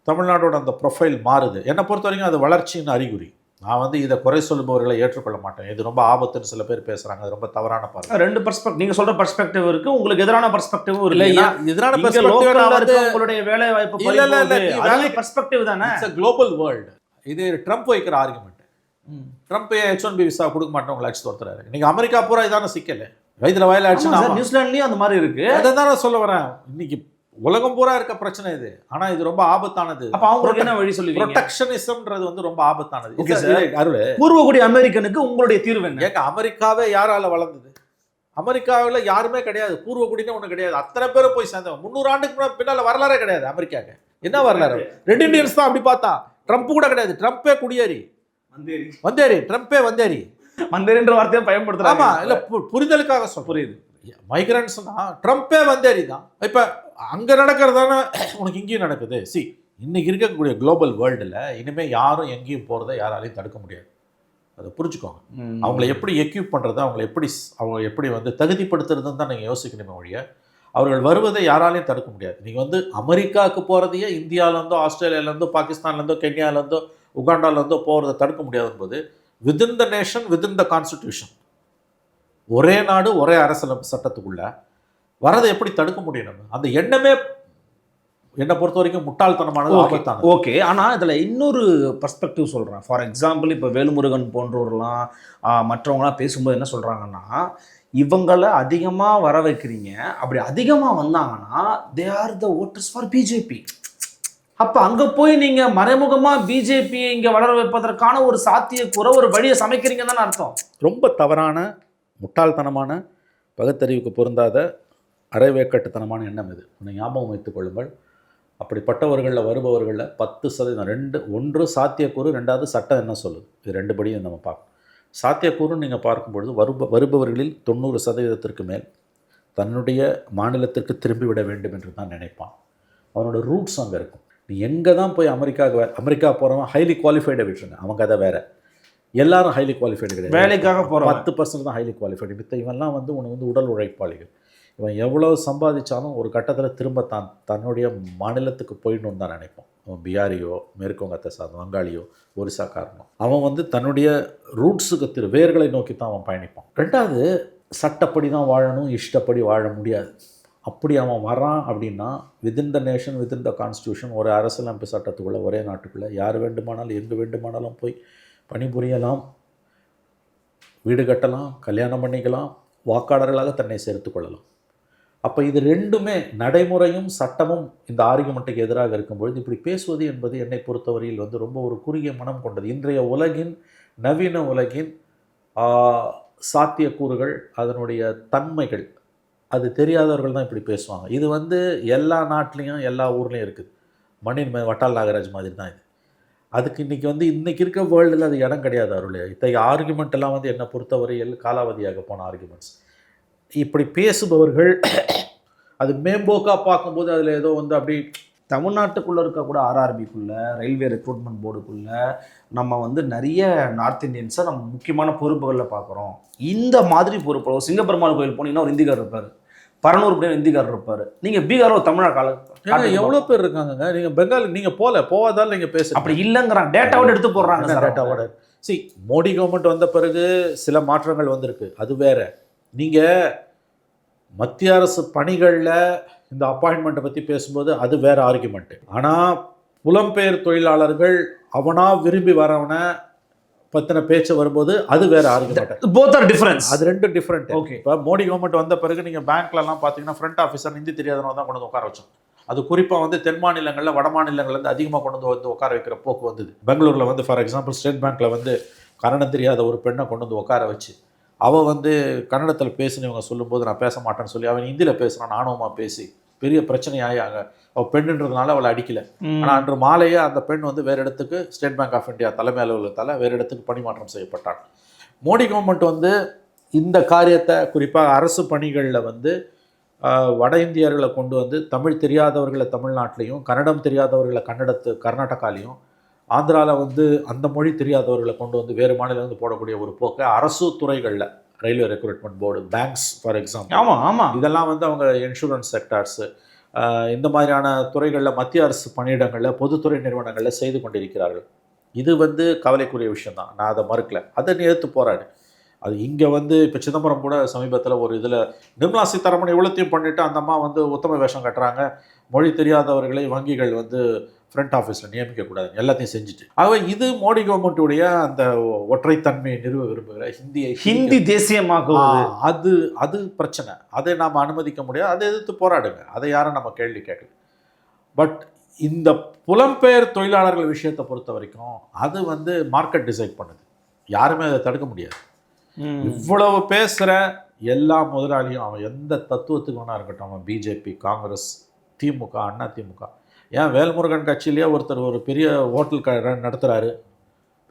தமிழ்நாடோட அந்த ப்ரொஃபைல் மாறுது. என்னை பொறுத்த வரைக்கும் அது வளர்ச்சியின் அறிகுறி. நான் வந்து இதை குறை சொல்லுபவர்களை ஏற்றுக்கொள்ள மாட்டேன். இது ரொம்ப ஆபத்துன்னு சில பேர் பேசுறாங்க. அது ரொம்ப தவறான பார்வை. ரெண்டு பெர்ஸ்பெக்டிவ், நீங்க சொல்ற பெர்ஸ்பெக்டிவ் இருக்கு, உங்களுக்கு எதிரான பெர்ஸ்பெக்டிவும் இல்ல, இருக்கு. எதிரான இங்க பெர்ஸ்பெக்டிவ் லோக்கல்ல வந்து உங்களுடைய வேலை வாய்ப்பு இல்ல, இல்ல, இல்ல, பறிபோகுது. நீ அதே பெர்ஸ்பெக்டிவ் தானே. It's a global world. இது ட்ரம்ப் வைக்கிற ஆர்குமெண்ட். ட்ரம்ப் H1B விசா கொடுக்க மாட்டேன் உங்களை அடிச்சு துரத்துறாரு. இன்னைக்கு அமெரிக்கா பூரா இதான சிக்கல். வயிற்றுல வாயில அடிச்சு நியூசிலாந்துலயும் அந்த மாதிரி இருக்கு. அதை தான் நான் சொல்ல வரேன். இன்னைக்கு உலகம் பூரா இருக்க பிரச்சனை இது. ஆனா இது ரொம்ப ஆபத்தானது. அப்ப அவங்களுக்கு என்ன வழி சொல்லுவீங்க? ப்ரொடெக்ஷனிசம்ன்றது வந்து ரொம்ப ஆபத்தானது. Okay sir. அருள், பூர்வகுடி அமெரிக்கனுக்கு உங்களுடைய தீர்வு என்ன? ஏங்க அமெரிக்காவே யாரால வளர்ந்தது? அமெரிக்காவில் யாருமே கிடையாது. பூர்வகுடின்னு ஒண்ணு கிடையாது. அத்தனை பேரும் போய் சேர்ந்தவங்க. 300 ஆண்டுக்கு பின்னால வரலாறே கிடையாது அமெரிக்காக்கு. என்ன வரலாறு? ரெட் இண்டியன்ஸ் தான். அப்படி பார்த்தா ட்ரம்ப் கூட கிடையாது. ட்ரம்ப்பே குடியேறி வந்தேரி. ட்ரம்ப்பே வந்தேரி மந்தேரின்ற வார்த்தையை பயன்படுத்துறாங்க. ஆமா, இல்ல புரிதலுக்காக சொல்ல. புரியுது. மைக்ரன்ஸ்னா ட்ரம்ப்பே வந்தேரி தான். இப்ப அங்க நடக்கிறதான உனக்கு இங்கேயும் நடக்குது. இன்னைக்கு இருக்கக்கூடிய குளோபல் வேர்ல்டுல இனிமே யாரும் எங்கேயும் போறதை யாராலையும் தடுக்க முடியாது. அதை புரிஞ்சுக்கோங்க. அவங்களை எப்படி எக்யூப் பண்றது, அவங்க எப்படி வந்து தகுதிப்படுத்துறதுன்னு தான் நீங்க யோசிக்கணுமே ஒழிய அவர்கள் வருவதை யாராலையும் தடுக்க முடியாது. நீங்க வந்து அமெரிக்காவுக்கு போறதையே இந்தியாவிலேருந்தோ ஆஸ்திரேலியாவிலேருந்தோ பாகிஸ்தான்லேருந்தோ கென்யாவிலேருந்தோ உகாண்டாவிலேருந்தோ போகிறத தடுக்க முடியாது என்பது within the nation, within the constitution, ஒரே நாடு ஒரே அரசியல் சட்டத்துக்குள்ள வரதை எப்படி தடுக்க முடியும்? நம்ம அந்த எண்ணமே என்னை பொறுத்த வரைக்கும் முட்டாள்தனமானது, ஆபத்தானது. ஓகே, ஆனால் இதில் இன்னொரு பர்ஸ்பெக்டிவ் சொல்கிறேன். ஃபார் எக்ஸாம்பிள், இப்போ வேலுமுருகன் போன்றவர்களாம் மற்றவங்களாம் பேசும்போது என்ன சொல்கிறாங்கன்னா, இவங்களை அதிகமாக வர வைக்கிறீங்க, அப்படி அதிகமாக வந்தாங்கன்னா they are the voters for BJP. அப்போ அங்கே போய் நீங்கள் மறைமுகமாக பிஜேபியை இங்கே வளர வைப்பதற்கான ஒரு சாத்தியக்கூற ஒரு வழியை சமைக்கிறீங்க தானே அர்த்தம். ரொம்ப தவறான, முட்டாள்தனமான, பகுத்தறிவுக்கு பொருந்தாத, அரைவேக்கட்டுத்தனமான எண்ணம் இது. உன்னை ஞாபகம் வைத்துக் கொள்ளுங்கள். அப்படிப்பட்டவர்களில் வருபவர்களில் 10% ஒன்று சாத்தியக்கூறு, ரெண்டாவது சட்டம் என்ன சொல்லுது. இது ரெண்டு படியும் நம்ம பார்க்கணும். சாத்தியக்கூறுன்னு நீங்கள் பார்க்கும்பொழுது வருபவர்களில் 90% மேல் தன்னுடைய மாநிலத்திற்கு திரும்பிவிட வேண்டும் என்று தான் நினைப்பான். அவனோட ரூட்ஸ் அங்கே இருக்கும். நீ எங்கே தான் போய் அமெரிக்கா போகிறவன் ஹைலி குவாலிஃபைடை விட்டுருங்க, அவங்க கதை வேறு. எல்லாரும் ஹைலி குவாலிஃபைடு கிடையாது. வேலைக்காக போகிறோம் 10% தான் ஹைலி குவாலிஃபைடு. மித்த இவன்லாம் வந்து உனக்கு வந்து உடல் உழைப்பாளிகள். இவன் எவ்வளோ சம்பாதிச்சாலும் ஒரு கட்டத்தில் திரும்ப தன்னுடைய மாநிலத்துக்கு போயிடணுன்னு தான் நினைப்பான். அவன் பிகாரியோ, மேற்கு வங்கத்தை சார்ந்த வங்காளியோ, ஒரிசாக்காரனோ, அவன் வந்து தன்னுடைய ரூட்ஸுக்கு வேர்களை நோக்கி தான் அவன் பயணிப்பான். ரெண்டாவது, சட்டப்படி தான் வாழணும், இஷ்டப்படி வாழ முடியாது. அப்படி அவன் வரான் அப்படின்னா within the nation, within the constitution, ஒரு அரசியலமைப்பு சட்டத்துக்குள்ளே, ஒரே நாட்டுக்குள்ளே யார் வேண்டுமானாலும் எங்கே வேண்டுமானாலும் போய் பணிபுரியலாம், வீடு கட்டலாம், கல்யாணம் பண்ணிக்கலாம், வாக்காளர்களாக தன்னை சேர்த்து கொள்ளலாம். அப்போ இது ரெண்டுமே நடைமுறையும் சட்டமும் இந்த ஆர்குமெண்ட்டுக்கு எதிராக இருக்கும்பொழுது இப்படி பேசுவது என்பது என்னை பொறுத்தவரையில் வந்து ரொம்ப ஒரு குறுகிய மனம் கொண்டது. இன்றைய உலகின், நவீன உலகின் சாத்தியக்கூறுகள், அதனுடைய தன்மைகள் அது தெரியாதவர்கள் தான் இப்படி பேசுவாங்க. இது வந்து எல்லா நாட்டிலையும் எல்லா ஊர்லேயும் இருக்குது. மண்ணின் வட்டால் நாகராஜ் மாதிரி தான் இது. அதுக்கு இன்றைக்கி வந்து இன்றைக்கி இருக்க வேர்ல்டில் அது இடம் கிடையாது. அருள், இத்தகைய ஆர்குமெண்ட் எல்லாம் வந்து என்னை பொறுத்தவரையில் காலாவதியாக போன ஆர்குமெண்ட்ஸ். இப்படி பேசுபவர்கள் அது மேம்போக்காக பார்க்கும்போது அதில் ஏதோ வந்து அப்படி தமிழ்நாட்டுக்குள்ளே இருக்கக்கூட ஆர்ஆர்பிக்குள்ளே, ரயில்வே ரெக்ரூட்மெண்ட் போர்டுக்குள்ளே நம்ம வந்து நிறைய நார்த் இந்தியன்ஸை நம்ம முக்கியமான பொறுப்புகளில் பார்க்குறோம். இந்த மாதிரி பொறுப்பு சிங்கப்பெருமாள் கோயில் போனீங்கன்னா ஒரு இந்திக்கார் இருப்பார், பரனூர் போய் இந்திக்கார் இருப்பார். நீங்கள் பீகாரோ தமிழ்நாடு எவ்வளோ பேர் இருக்காங்க. நீங்கள் பெங்கால் நீங்கள் போவாதால் நீங்கள் பேச அப்படி இல்லைங்கிறாங்க. டேட்டாவோட எடுத்து போடுறாங்க. டேட்டாவோட மோடி கவர்மெண்ட் வந்த பிறகு சில மாற்றங்கள் வந்திருக்கு, அது வேற. நீங்கள் மத்திய அரசு பணிகளில் இந்த அப்பாயின்மெண்ட்டை பற்றி பேசும்போது அது வேறு ஆர்குமெண்ட்டு. ஆனால் புலம்பெயர் தொழிலாளர்கள் அவனாக விரும்பி வரவனை பற்றின பேச்சு வரும்போது அது வேறு ஆர்குமெண்ட். Both are difference. அது ரெண்டு டிஃப்ரெண்ட். ஓகே, இப்போ மோடி கவர்மெண்ட் வந்த பிறகு நீங்கள் பேங்க்லலாம் பார்த்தீங்கன்னா ஃப்ரண்ட் ஆஃபீஸர் ஹிந்தி தெரியாதவங்க தான் கொண்டு வந்து உட்கார வச்சோம். அது குறிப்பாக வந்து தென் மாநிலங்களில், வட மாநிலங்கள்லேருந்து அதிகமாக கொண்டு வந்து உட்கார வைக்கிற போக்கு வந்தது. பெங்களூரில் வந்து ஃபார் எக்ஸாம்பிள் ஸ்டேட் பேங்க்கில் வந்து கன்னடம் தெரியாத ஒரு பெண்ணை கொண்டு வந்து உட்கார வச்சு அவள் வந்து கன்னடத்தில் பேசினவங்க சொல்லும்போது நான் பேச மாட்டேன்னு சொல்லி அவன் ஹிந்தியில் பேசுகிறான், ஆணவமாக பேசி பெரிய பிரச்சனையாகி அவள் பெண்ணுன்றதுனால அவளை அடிக்கலை. ஆனால் அன்று மாலையே அந்த பெண் வந்து வேறு இடத்துக்கு, ஸ்டேட் பேங்க் ஆஃப் இந்தியா தலைமை அலுவலகத்தால் வேறு இடத்துக்கு பணிமாற்றம் செய்யப்பட்டான். மோடி கவர்மெண்ட் வந்து இந்த காரியத்தை குறிப்பாக அரசு பணிகளில் வந்து வட இந்தியர்களை கொண்டு வந்து தமிழ் தெரியாதவர்களை தமிழ்நாட்டிலையும், கன்னடம் தெரியாதவர்களை கர்நாடகாலையும், ஆந்திராவில் வந்து அந்த மொழி தெரியாதவர்களை கொண்டு வந்து வேறு மாநிலம் போடக்கூடிய ஒரு போக்கை அரசு துறைகளில், railway recruitment board, banks for example, ஆமாம், இதெல்லாம் வந்து அவங்க இன்சூரன்ஸ் செக்டார்ஸு, இந்த மாதிரியான துறைகளில் மத்திய அரசு பணியிடங்களில் பொதுத்துறை நிறுவனங்களில் செய்து கொண்டிருக்கிறார்கள். இது வந்து கவலைக்குரிய விஷயம்தான், நான் அதை மறுக்கல. அதை எதிர்த்து போராடு. அது இங்கே வந்து இப்போ சிதம்பரம் கூட சமீபத்தில் ஒரு இதில் நிர்மலா சீதாராமன் இவ்வளோத்தையும் பண்ணிவிட்டு அந்த அம்மா வந்து உத்தம வேஷம் கட்டுறாங்க, மொழி தெரியாதவர்களை வங்கிகள் வந்து ஃப்ரண்ட் ஆஃபீஸில் நியமிக்கக்கூடாது, எல்லாத்தையும் செஞ்சுட்டு. ஆகவே இது மோடி கவர்மெண்ட்டுடைய அந்த ஒற்றைத்தன்மையை நிறுவ விரும்புகிற ஹிந்தி தேசியமாக்குவது, அது பிரச்சனை. அதை நாம் அனுமதிக்க முடியாது. அதை எதிர்த்து போராடுங்க, அதை யாரும் நம்ம கேள்வி கேட்கல. பட் இந்த புலம்பெயர் தொழிலாளர்கள் விஷயத்தை பொறுத்த வரைக்கும் அது வந்து மார்க்கெட் டிசைட் பண்ணுது, யாருமே அதை தடுக்க முடியாது. இவ்வளவு பேசுகிற எல்லா முதலாளியும் அவன் எந்த தத்துவத்துக்கு வேணா இருக்கட்டும், அவன் பிஜேபி, காங்கிரஸ், திமுக, அண்ணா திமுக, ஏன் வேல்முருகன் கட்சியிலேயே ஒருத்தர் ஒரு பெரிய ஹோட்டல் நடத்துகிறாரு,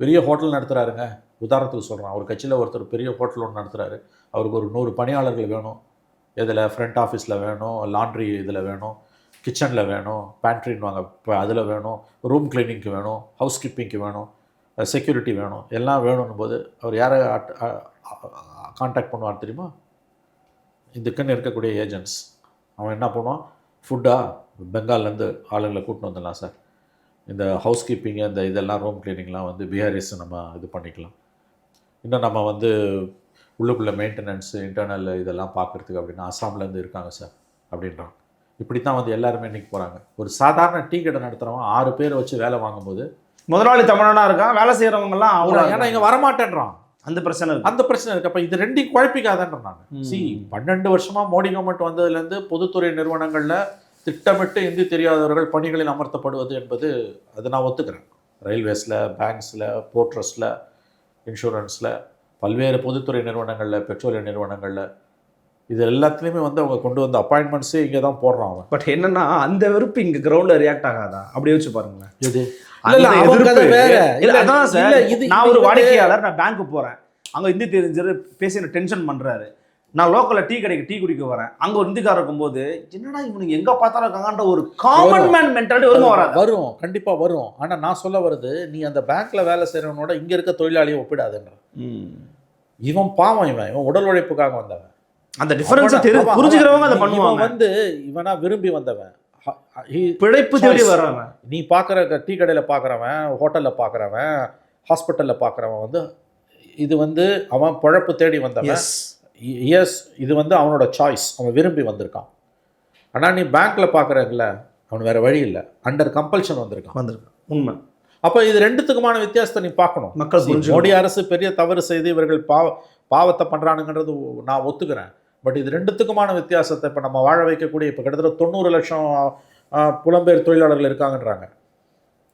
பெரிய ஹோட்டல் நடத்துகிறாருங்க, உதாரணத்துக்கு சொல்கிறான். அவர் கட்சியில் ஒருத்தர் பெரிய ஹோட்டல் ஒன்று நடத்துகிறாரு, அவருக்கு ஒரு 100 பணியாளர்கள் வேணும். இதில் ஃப்ரண்ட் ஆஃபீஸில் வேணும், லாண்ட்ரி இதில் வேணும், கிச்சனில் வேணும், பேண்ட்ரின்னு வாங்க இப்போ அதில் வேணும், ரூம் கிளீனிங்க்கு வேணும், ஹவுஸ் கீப்பிங்க்கு வேணும், செக்யூரிட்டி வேணும், எல்லாம் வேணும்னு போது அவர் யாரை கான்டாக்ட் பண்ணுவார் தெரியுமா? இதுக்குன்னு இருக்கக்கூடிய ஏஜென்ட்ஸ். அவன் என்ன பண்ணுவான், ஃபுட்டாக பெங்கால்லேருந்து ஆளுங்களை கூட்டின்னு வந்துடலாம் சார், இந்த ஹவுஸ் கீப்பிங்கு இந்த இதெல்லாம் ரூம் கிளீனிங்லாம் வந்து பிஹாரிஸ் நம்ம இது பண்ணிக்கலாம், இன்னும் நம்ம வந்து உள்ளுக்குள்ளே மெயின்டெனன்ஸு இன்டர்னல் இதெல்லாம் பார்க்குறதுக்கு அப்படின்னா அஸ்ஸாம்லேருந்து இருக்காங்க சார் அப்படின்றான். இப்படி தான் வந்து எல்லாருமே இன்றைக்கி போகிறாங்க. ஒரு சாதாரண டீ கடை நடத்துகிறவன் 6 பேர் வச்சு வேலை வாங்கும்போது முதலாளி தமிழனா இருக்கான், வேலை செய்கிறவங்கலாம் அவங்க ஏன்னா இங்கே வரமாட்டேன்றான். அந்த பிரச்சனை இருக்குது. அப்போ இது ரெண்டையும் குழப்பிக்காதன்றேன் நான். 12 வருஷமாக மோடி கவர்மெண்ட் வந்ததுலேருந்து பொதுத்துறை நிறுவனங்களில் திட்டமிட்டு இந்தி தெரியாதவர்கள் பணிகளில் அமர்த்தப்படுவது என்பது அது நான் ஒத்துக்கிறேன். ரயில்வேஸில், பேங்க்ஸில், போர்ட் ட்ரஸ்ட்டில், இன்சூரன்ஸில், பல்வேறு பொதுத்துறை நிறுவனங்களில், பெட்ரோலிய நிறுவனங்களில், இது எல்லாத்துலேயுமே வந்து அவங்க கொண்டு வந்த அப்பாயின்மெண்ட்ஸே இங்கே தான் போடுறான் அவன். பட் என்னன்னா அந்த வெறுப்பு இங்கே கிரவுண்டில் ரியாக்ட் ஆகாதா? அப்படி வச்சு பாருங்களேன். இது நான் ஒரு வாடிக்கையாளர், நான் பேங்க்கு போறேன், அங்க ஹிந்தி தெரிஞ்சு பேசி டென்ஷன் பண்றாரு. நான் லோக்கல்ல டீ கடைக்கு டீ குடிக்க வரேன், அங்க ஒரு ஹிந்திக்காரர் இருக்கும்போது என்னடா இவனுக்கு எங்க பார்த்தாலும் இருக்காங்கன்ற ஒரு காமன் மேன் மென்டாலிட்டி வரும், கண்டிப்பா வரும். ஆனா நான் சொல்ல வருது, நீ அந்த பேங்க்ல வேலை செய்யறவனோட இங்க இருக்க தொழிலாளியை ஒப்பிடாதுன்ற. இவன் பாவம், இவன் உடல் உழைப்புக்காக வந்தவன். அந்த டிஃபரன்ஸ் புரிஞ்சுக்கிறவங்க அதை பண்ணுவாங்க. வந்து இவனா விரும்பி வந்தவன், பிழைப்பு தேடி வர்றவன். நீ பார்க்குற டீ கடையில் பார்க்குறவன், ஹோட்டலில் பார்க்குறவன், ஹாஸ்பிட்டலில் பார்க்குறவன் வந்து இது வந்து அவன் பிழைப்பு தேடி வந்தவன். எஸ், இது வந்து அவனோட சாய்ஸ், அவன் விரும்பி வந்திருக்கான். ஆனால் நீ பேங்க்கில் பார்க்குறதுல அவன் வேறு வழி இல்லை, அண்டர் கம்பல்ஷன் வந்திருக்கான். உண்மை. அப்போ இது ரெண்டுத்துக்குமான வித்தியாசத்தை நீ பார்க்கணும். மக்கள் மோடி அரசு பெரிய தவறு செய்து இவர்கள் பாவத்தை பண்ணுறானுங்கிறது நான் ஒத்துக்கிறேன். பட் இது ரெண்டுத்துக்குமான வித்தியாசத்தை இப்போ நம்ம வாழ வைக்கக்கூடிய, இப்போ கிட்டத்தட்ட 90 லட்சம் புலம்பெயர் தொழிலாளர்கள் இருக்காங்கன்றாங்க.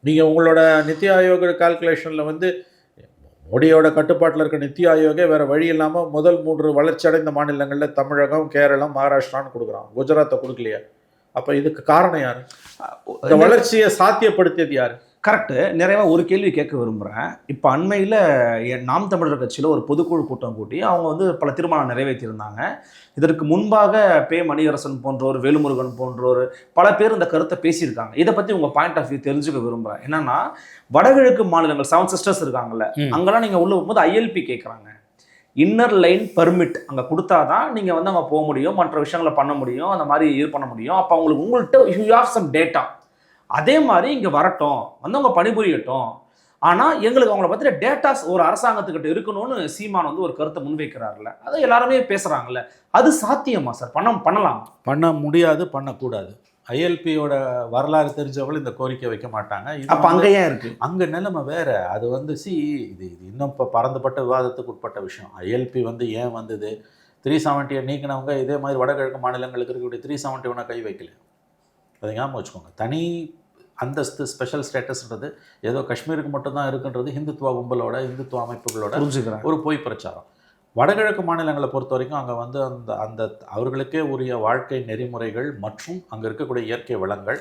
நீங்கள் உங்களோட நித்தி ஆயோக் கால்குலேஷனில் வந்து மோடியோட கட்டுப்பாட்டில் இருக்க நித்தி ஆயோகே வேறு வழி இல்லாமல் முதல் 3 வளர்ச்சி அடைந்த மாநிலங்களில் தமிழகம், கேரளம், மகாராஷ்டிரான்னு கொடுக்குறான், குஜராத்தை கொடுக்கலையா? அப்போ இதுக்கு காரணம் யார்? இந்த வளர்ச்சியை சாத்தியப்படுத்தியது யார்? கரெக்டு. நிறைவாக ஒரு கேள்வி கேட்க விரும்புகிறேன். இப்போ அண்மையில் நாம் தமிழர் கட்சியில் ஒரு பொதுக்குழு கூட்டம் கூட்டி அவங்க வந்து பல தீர்மானம் நிறைவேற்றியிருந்தாங்க. இதற்கு முன்பாக பே மணியரசன் போன்றோர், வேலுமுருகன் போன்றோர் பல பேர் இந்த கருத்தை பேசியிருக்காங்க. இதை பற்றி உங்கள் பாயிண்ட் ஆஃப் வியூ தெரிஞ்சுக்க விரும்புகிறேன். என்னன்னா, வடகிழக்கு மாநிலங்கள் 7 சிஸ்டர்ஸ் இருக்காங்கல்ல, அங்கெல்லாம் நீங்கள் உள்ள போகும்போது ILP கேட்குறாங்க. இன்னர் லைன் பர்மிட் அங்கே கொடுத்தா தான் நீங்கள் வந்து அங்கே போக முடியும், மற்ற விஷயங்களை பண்ண முடியும், அந்த மாதிரி இது பண்ண முடியும். அப்போ உங்கள்கிட்ட யூ ஹேவ் சம் டேட்டா. அதே மாதிரி இங்கே வரட்டும், வந்து அவங்க பணிபுரியட்டும், ஆனால் எங்களுக்கு அவங்கள பற்றின டேட்டாஸ் ஒரு அரசாங்கத்துக்கிட்ட இருக்கணும்னு சீமான் வந்து ஒரு கருத்தை முன்வைக்கிறார்ல, அதை எல்லாருமே பேசுகிறாங்கல்ல, அது சாத்தியமா சார்? பண்ணலாம்? பண்ண முடியாது, பண்ணக்கூடாது. ILPயோட வரலாறு தெரிஞ்சவங்களும் இந்த கோரிக்கை வைக்க மாட்டாங்க. அப்போ அங்கே ஏன் இருக்குது? அங்கே நிலைமை வேறு. அது வந்து இது இன்னும் இப்போ பறந்துபட்ட விவாதத்துக்கு உட்பட்ட விஷயம். ILP வந்து ஏன் வந்தது? 370 நீக்கினவங்க இதே மாதிரி வடகிழக்கு மாநிலங்களுக்கு இருக்கக்கூடிய 371 கை வைக்கல. அதை ஞாபகம் வச்சுக்கோங்க. தனி அந்தஸ்து, ஸ்பெஷல் ஸ்டேட்டஸ்ன்றது ஏதோ காஷ்மீருக்கு மட்டும்தான் இருக்குன்றது ஹிந்துத்துவ கும்பலோட, இந்துத்துவ அமைப்புகளோட ஒரு பொய் பிரச்சாரம். வடகிழக்கு மாநிலங்களை பொறுத்த வரைக்கும் அங்கே வந்து அந்த அவர்களுக்கே உரிய வாழ்க்கை நெறிமுறைகள் மற்றும் அங்கே இருக்கக்கூடிய இயற்கை வளங்கள்,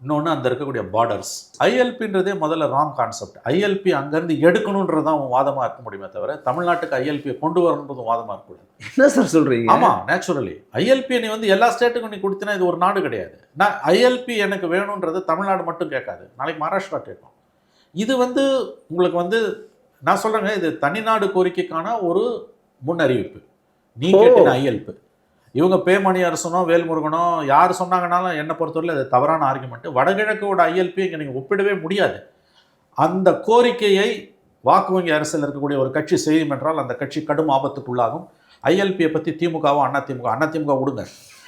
இன்னொன்று அந்த இருக்கக்கூடிய பார்டர்ஸ். ILPன்றதே முதல்ல ராங் கான்செப்ட். ILP அங்கேருந்து எடுக்கணுன்றது தான் வாதமாக இருக்க முடியுமே தவிர தமிழ்நாட்டுக்கு ILPயை கொண்டு வரணுன்றதும் வாதமாக இருக்கக்கூடாது. என்ன சார் சொல்கிறீங்க? ஆமாம், நேச்சுரலி ILP நீ வந்து எல்லா ஸ்டேட்டுக்கும் நீ கொடுத்தினா இது ஒரு நாடு கிடையாது. நான் ILP எனக்கு வேணுன்றது தமிழ்நாடு மட்டும் கேட்காது, நாளைக்கு மகாராஷ்டிரா கேட்கும். இது வந்து உங்களுக்கு வந்து நான் சொல்கிறேங்க, இது தனிநாடு கோரிக்கைக்கான ஒரு முன் அறிவிப்பு. நீ கேட்டின ILP இவங்க பேமணி அரசனோ வேல்முருகனோ யார் சொன்னாங்கனாலும் என்னை பொறுத்தவரையில் அது தவறான ஆர்குமெண்ட்டு. வடகிழக்கோட ஐஎல்பி இங்கே நீங்கள் ஒப்பிடவே முடியாது. அந்த கோரிக்கையை வாக்கு வங்கி அரசியல் இருக்கக்கூடிய ஒரு கட்சி செய்யும் என்றால் அந்த கட்சி கடும் ஆபத்துக்குள்ளாகும். ஐஎல்பியை பற்றி திமுகவோ அதிமுக விடுங்க,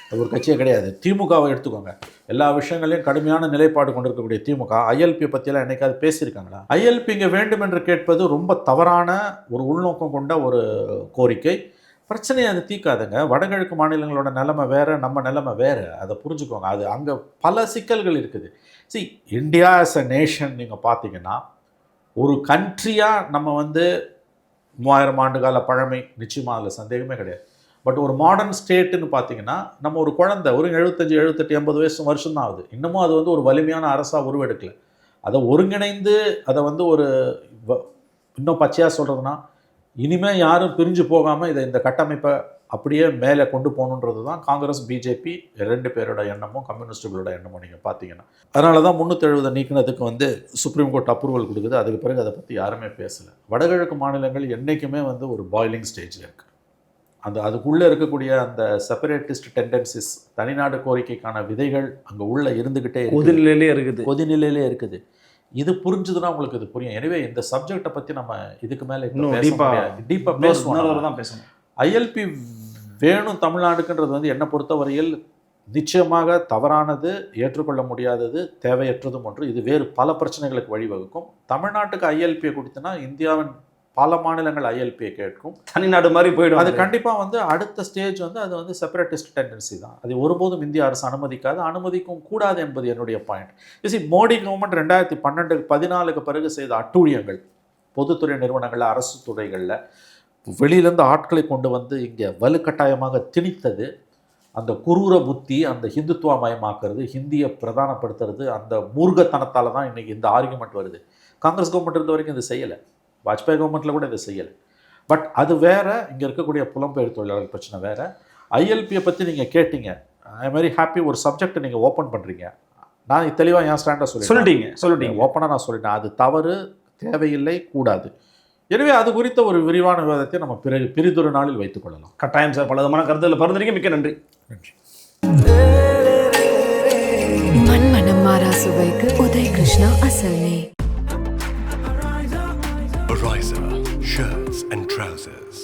அது ஒரு கட்சியே கிடையாது. திமுகவை எடுத்துக்கோங்க. எல்லா விஷயங்களையும் கடுமையான நிலைப்பாடு கொண்டிருக்கக்கூடிய திமுக ஐஎல்பியை பற்றியெல்லாம் என்னைக்காவது பேசியிருக்காங்களா? ஐஎல்பி இங்கே வேண்டும் என்று கேட்பது ரொம்ப தவறான ஒரு உள்நோக்கம் கொண்ட ஒரு கோரிக்கை. பிரச்சனையை அது தீர்க்காதுங்க. வடகிழக்கு மாநிலங்களோட நிலைமை வேறு, நம்ம நிலைமை வேறு, அதை புரிஞ்சுக்கோங்க. அது அங்கே பல சிக்கல்கள் இருக்குது. இந்தியா ஆஸ் அ நேஷன் நீங்கள் பார்த்தீங்கன்னா ஒரு கண்ட்ரியாக நம்ம 3000 ஆண்டு கால பழமை, நிச்சயமாக அதில் சந்தேகமே கிடையாது. பட் ஒரு மாடர்ன் ஸ்டேட்டுன்னு பார்த்தீங்கன்னா நம்ம ஒரு குழந்தை, ஒரு 75, 78, 80 வருஷம் தான் ஆகுது. இன்னமும் அது ஒரு வலிமையான அரசாக உருவெடுக்கலை. அதை ஒருங்கிணைந்து அதை ஒரு இன்னும் பச்சையாக சொல்கிறதுனா, இனிமேல் யாரும் பிரிஞ்சு போகாமல் இந்த கட்டமைப்பை அப்படியே மேலே கொண்டு போகணுன்றது தான் காங்கிரஸ் பிஜேபி 2 பேரோட எண்ணமும் கம்யூனிஸ்டுகளோட எண்ணமும் நீங்கள் பார்த்தீங்கன்னா. அதனால தான் 370 நீக்கினதுக்கு சுப்ரீம் கோர்ட் அப்ரூவல் கொடுக்குது. அதுக்கு பிறகு அதை பற்றி யாருமே பேசலை. வடகிழக்கு மாநிலங்கள் என்றைக்குமே ஒரு பாய்லிங் ஸ்டேஜில் இருக்குது. அதுக்குள்ளே இருக்கக்கூடிய அந்த செப்பரேட்டிஸ்ட் டெண்டன்சிஸ், தனிநாடு கோரிக்கைக்கான விதைகள் அங்கே உள்ளே இருந்துக்கிட்டே கொதிநிலையிலே இருக்குது. இது புரிஞ்சுதுன்னா உங்களுக்கு இது புரியும். எனவே இந்த சப்ஜெக்டை பற்றி நம்ம இதுக்கு மேலே டீப்பாக பேசணும். ஐஎல்பி வேணும் தமிழ்நாடுக்குன்றது என்னை பொறுத்தவரையில் நிச்சயமாக தவறானது, ஏற்றுக்கொள்ள முடியாதது, தேவையற்றதும் ஒன்று. இது வேறு பல பிரச்சனைகளுக்கு வழிவகுக்கும். தமிழ்நாட்டுக்கு ஐஎல்பியை கொடுத்தனா இந்தியாவின் பல மாநிலங்கள் ஐஎல்பியை கேட்கும். தனிநாடு மாதிரி போயிடும். அது கண்டிப்பாக அடுத்த ஸ்டேஜ் அது செப்பரேட்டிஸ்ட் டெண்டன்சி தான். அது ஒருபோதும் இந்திய அரசு அனுமதிக்காது, அனுமதிக்கும் கூடாது என்பது என்னுடைய பாயிண்ட். மோடி கவர்மெண்ட் 2014 பிறகு செய்த அட்டூழியங்கள், பொதுத்துறை நிறுவனங்களில், அரசு துறைகளில் வெளியிலேருந்து ஆட்களை கொண்டு இங்கே வலுக்கட்டாயமாக திணித்தது, அந்த குரூர புத்தி, அந்த ஹிந்துத்துவ மயமாக்குறது, ஹிந்தியை பிரதானப்படுத்துறது, அந்த மூர்க்கத்தனத்தால் தான் இன்றைக்கி இந்த ஆர்குமெண்ட் வருது. காங்கிரஸ் கவர்மெண்ட் இருந்த வரைக்கும் இது செய்யலை, வாஜ்பாய் கவர்மெண்ட்டில் கூட இதை செய்யலை. பட் அது வேறு, இங்கே இருக்கக்கூடிய புலம்பெயர் தொழிலாளர் பிரச்சனை வேறு. ஐஎல்பியை பற்றி நீங்கள் கேட்டீங்க, ஐ எம் வெரி ஹாப்பி. ஒரு சப்ஜெக்டை நீங்கள் ஓப்பன் பண்ணுறீங்க. நான் தெளிவாக என் ஸ்டாண்டாக சொல்லிட்டீங்க ஓப்பனாக நான் சொல்லிட்டேன். அது தவறு, தேவையில்லை, கூடாது. எனவே அது குறித்த ஒரு விரிவான விவாதத்தை நம்ம பிரிதொரு நாளில் வைத்துக் கொள்ளலாம். கட்டாயம் சார். பல விதமான கருத்துக்களை பகிர்ந்தீங்க. மிக்க நன்றி. மண்மனம் மாறா சுவைக்கு உதய் கிருஷ்ணா அசல் நெய். Ariza shirts and trousers.